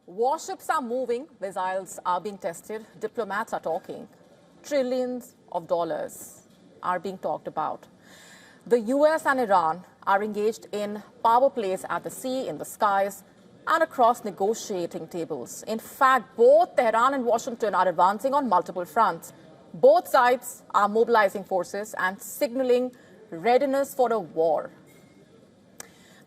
Warships are moving, missiles are being tested, diplomats are talking. Trillions of dollars are being talked about. The US and Iran are engaged in power plays at the sea, in the skies, and across negotiating tables. In fact, both Tehran and Washington are advancing on multiple fronts. Both sides are mobilizing forces and signaling readiness for a war.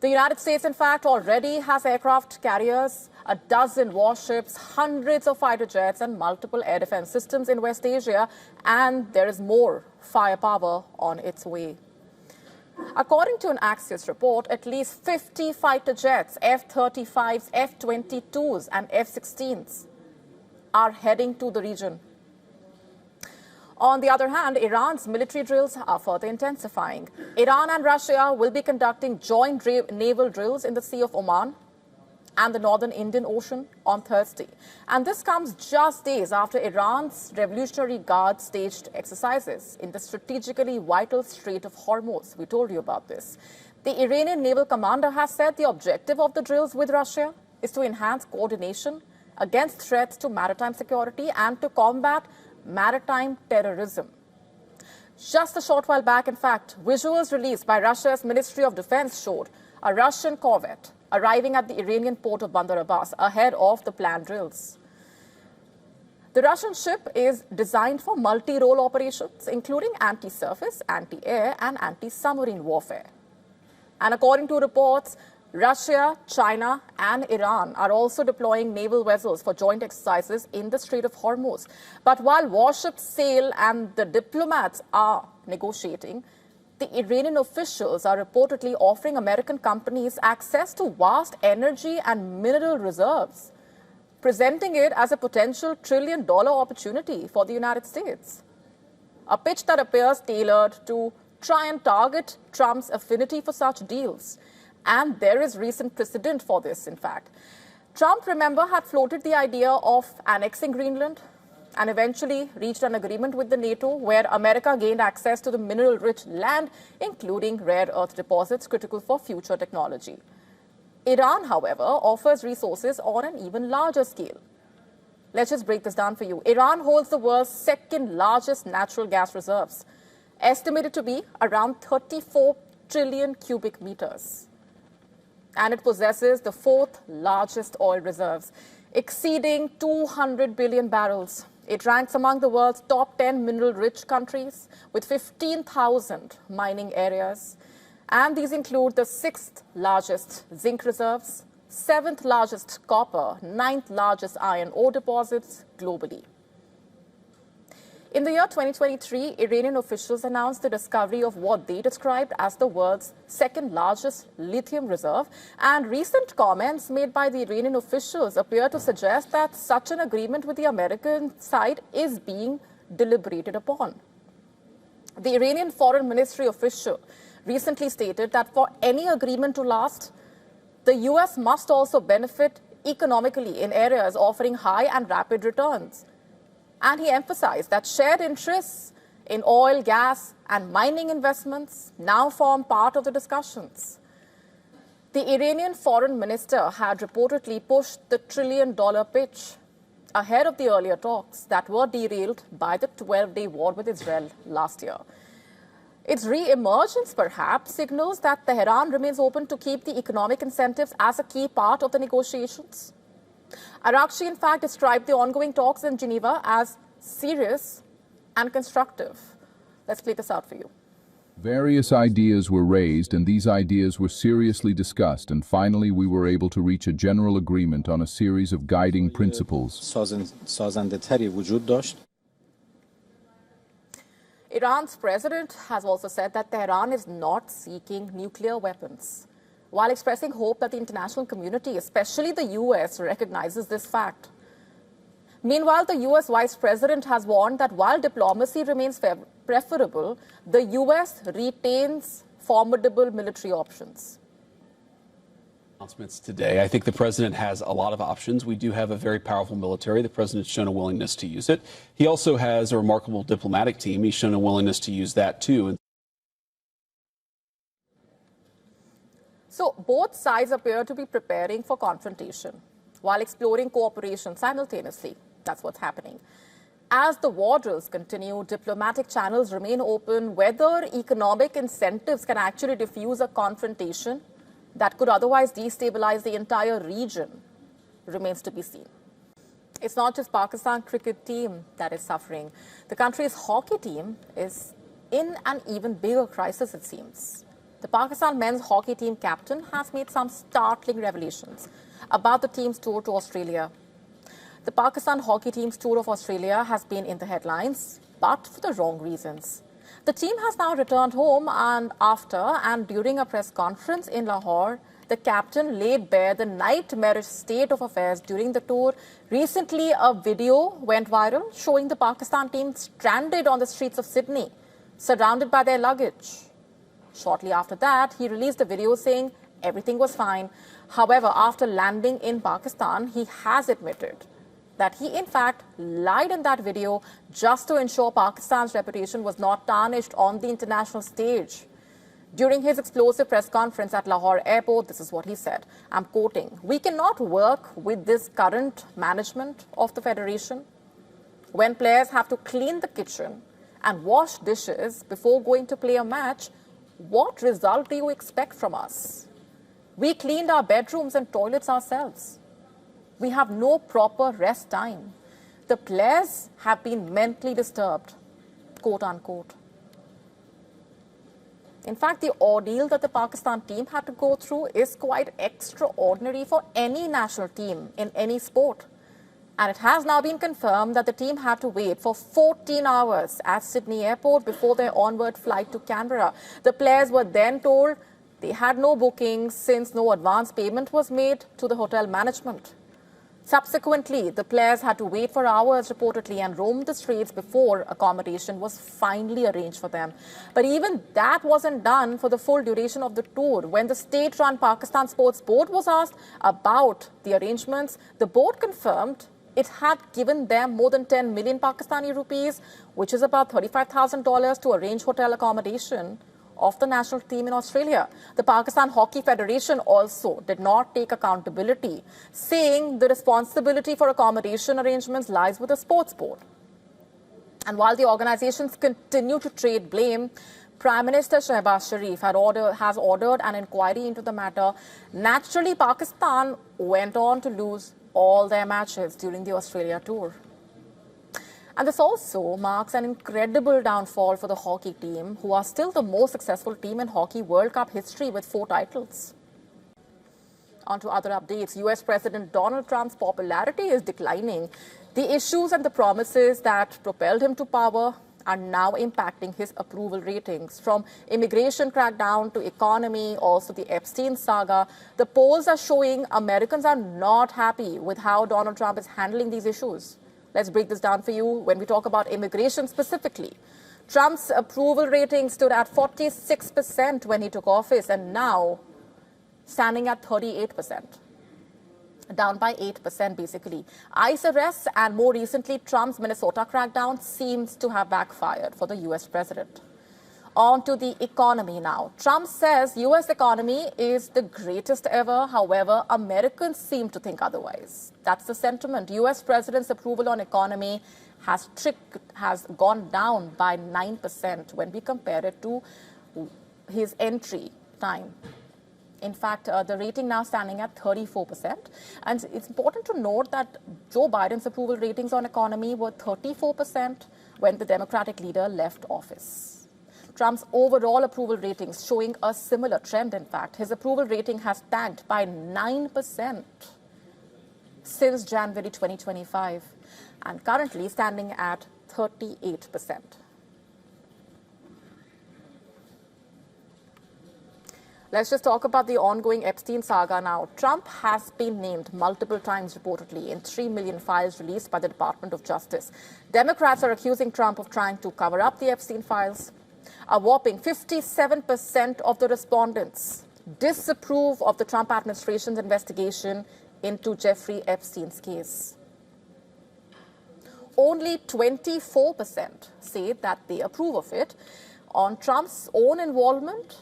The United States, in fact, already has aircraft carriers, a dozen warships, hundreds of fighter jets, and multiple air defense systems in West Asia, and there is more firepower on its way. According to an Axios report, at least 50 fighter jets, F-35s, F-22s, and F-16s are heading to the region. On the other hand, Iran's military drills are further intensifying. Iran and Russia will be conducting joint naval drills in the Sea of Oman and the northern Indian Ocean on Thursday. And this comes just days after Iran's Revolutionary Guard staged exercises in the strategically vital Strait of Hormuz. We told you about this. The Iranian naval commander has said the objective of the drills with Russia is to enhance coordination against threats to maritime security and to combat maritime terrorism. Just a short while back, in fact, visuals released by Russia's Ministry of Defense showed a Russian corvette arriving at the Iranian port of Bandar Abbas ahead of the planned drills. The Russian ship is designed for multi-role operations, including anti-surface, anti-air, and anti-submarine warfare. And according to reports, Russia, China, and Iran are also deploying naval vessels for joint exercises in the Strait of Hormuz. But while warships sail and the diplomats are negotiating, the Iranian officials are reportedly offering American companies access to vast energy and mineral reserves, presenting it as a potential trillion-dollar opportunity for the United States. A pitch that appears tailored to try and target Trump's affinity for such deals. And there is recent precedent for this, in fact. Trump, remember, had floated the idea of annexing Greenland and eventually reached an agreement with the NATO where America gained access to the mineral-rich land, including rare earth deposits critical for future technology. Iran, however, offers resources on an even larger scale. Let's just break this down for you. Iran holds the world's second largest natural gas reserves, estimated to be around 34 trillion cubic meters. And it possesses the fourth largest oil reserves, exceeding 200 billion barrels. It ranks among the world's top 10 mineral-rich countries with 15,000 mining areas. And these include the 6th largest zinc reserves, 7th largest copper, 9th largest iron ore deposits globally. In the year 2023, Iranian officials announced the discovery of what they described as the world's second largest lithium reserve, and recent comments made by the Iranian officials appear to suggest that such an agreement with the American side is being deliberated upon. The Iranian Foreign Ministry official recently stated that for any agreement to last, the US must also benefit economically in areas offering high and rapid returns. And he emphasized that shared interests in oil, gas, and mining investments now form part of the discussions. The Iranian foreign minister had reportedly pushed the trillion-dollar pitch ahead of the earlier talks that were derailed by the 12-day war with Israel last year. Its re-emergence, perhaps, signals that Tehran remains open to keep the economic incentives as a key part of the negotiations. Arakshi, in fact, described the ongoing talks in Geneva as serious and constructive. Let's play this out for you. Various ideas were raised, and these ideas were seriously discussed, and finally we were able to reach a general agreement on a series of guiding principles. Iran's president has also said that Tehran is not seeking nuclear weapons, while expressing hope that the international community, especially the US, recognizes this fact. Meanwhile, the US Vice President has warned that while diplomacy remains preferable, the US retains formidable military options. Announcements today. I think the president has a lot of options. We do have a very powerful military. The president's shown a willingness to use it. He also has a remarkable diplomatic team. He's shown a willingness to use that, too. So both sides appear to be preparing for confrontation. while exploring cooperation simultaneously. That's what's happening. As the war drills continue, diplomatic channels remain open. Whether economic incentives can actually diffuse a confrontation that could otherwise destabilize the entire region remains to be seen. It's not just Pakistan cricket team that is suffering. The country's hockey team is in an even bigger crisis, it seems. The Pakistan men's hockey team captain has made some startling revelations about the team's tour to Australia. The Pakistan hockey team's tour of Australia has been in the headlines, but for the wrong reasons. The team has now returned home, and after and during a press conference in Lahore, the captain laid bare the nightmarish state of affairs during the tour. Recently, a video went viral showing the Pakistan team stranded on the streets of Sydney, surrounded by their luggage. Shortly after that, he released a video saying everything was fine. However, after landing in Pakistan, he has admitted that he, in fact, lied in that video just to ensure Pakistan's reputation was not tarnished on the international stage. During his explosive press conference at Lahore airport, this is what he said. I'm quoting, "We cannot work with this current management of the federation. When players have to clean the kitchen and wash dishes before going to play a match, what result do you expect from us? We cleaned our bedrooms and toilets ourselves. We have no proper rest time. The players have been mentally disturbed," quote unquote. In fact, the ordeal that the Pakistan team had to go through is quite extraordinary for any national team in any sport. And it has now been confirmed that the team had to wait for 14 hours at Sydney airport before their onward flight to Canberra. The players were then told they had no bookings since no advance payment was made to the hotel management. Subsequently, the players had to wait for hours reportedly and roam the streets before accommodation was finally arranged for them. But even that wasn't done for the full duration of the tour. When the state-run Pakistan Sports Board was asked about the arrangements, the board confirmed it had given them more than 10 million Pakistani rupees, which is about $35,000 to arrange hotel accommodation of the national team in Australia. The Pakistan Hockey Federation also did not take accountability, saying the responsibility for accommodation arrangements lies with the sports board. And while the organizations continue to trade blame, Prime Minister Shehbaz Sharif has ordered an inquiry into the matter. Naturally, Pakistan went on to lose all their matches during the Australia tour. And this also marks an incredible downfall for the hockey team, who are still the most successful team in Hockey World Cup history with 4 titles. On to other updates. US President Donald Trump's popularity is declining. The issues and the promises that propelled him to power are now impacting his approval ratings. From immigration crackdown to economy, also the Epstein saga, the polls are showing Americans are not happy with how Donald Trump is handling these issues. Let's break this down for you when we talk about immigration specifically. Trump's approval rating stood at 46% when he took office and now standing at 38%, down by 8% basically. ICE arrests and more recently Trump's Minnesota crackdown seems to have backfired for the US president. On to the economy now. Trump says US economy is the greatest ever. However, Americans seem to think otherwise. That's the sentiment. US president's approval on economy has gone down by 9% when we compare it to his entry time. In fact, the rating now standing at 34%. And it's important to note that Joe Biden's approval ratings on economy were 34% when the Democratic leader left office. Trump's overall approval ratings showing a similar trend, in fact. His approval rating has tanked by 9% since January 2025 and currently standing at 38%. Let's just talk about the ongoing Epstein saga now. Trump has been named multiple times reportedly in 3 million files released by the Department of Justice. Democrats are accusing Trump of trying to cover up the Epstein files. A whopping 57% of the respondents disapprove of the Trump administration's investigation into Jeffrey Epstein's case. Only 24% say that they approve of it. On Trump's own involvement,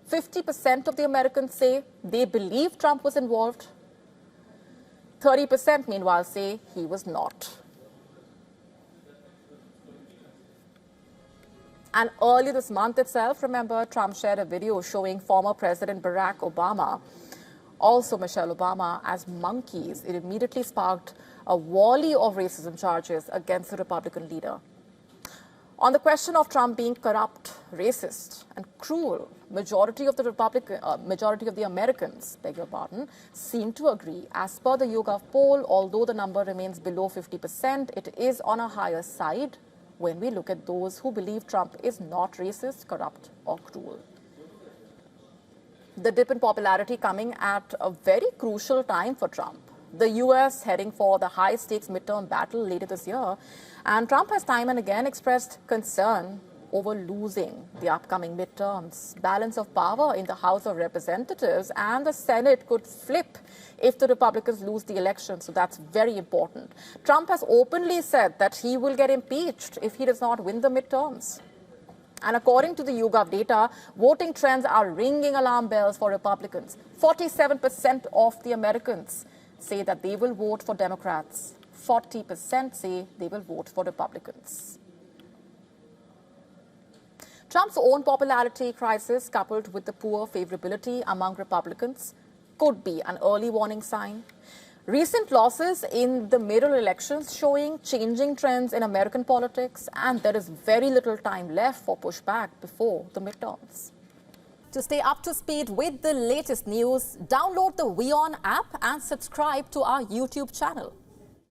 50% of the Americans say they believe Trump was involved. 30% meanwhile say he was not. And early this month itself, remember, Trump shared a video showing former President Barack Obama, also Michelle Obama, as monkeys. It immediately sparked a volley of racism charges against the Republican leader. On the question of Trump being corrupt, racist, and cruel, majority of the Americans, beg your pardon, seem to agree. As per the YouGov poll, although the number remains below 50%, it is on a higher side when we look at those who believe Trump is not racist, corrupt, or cruel. The dip in popularity coming at a very crucial time for Trump. The US heading for the high-stakes midterm battle later this year, and Trump has time and again expressed concern over losing the upcoming midterms. Balance of power in the House of Representatives and the Senate could flip if the Republicans lose the election, so that's very important. Trump has openly said that he will get impeached if he does not win the midterms. And according to the YouGov data, voting trends are ringing alarm bells for Republicans. 47% of the Americans say that they will vote for Democrats. 40% say they will vote for Republicans. Trump's own popularity crisis, coupled with the poor favorability among Republicans, could be an early warning sign. Recent losses in the mayoral elections showing changing trends in American politics, and there is very little time left for pushback before the midterms. To stay up to speed with the latest news, download the WION app and subscribe to our YouTube channel.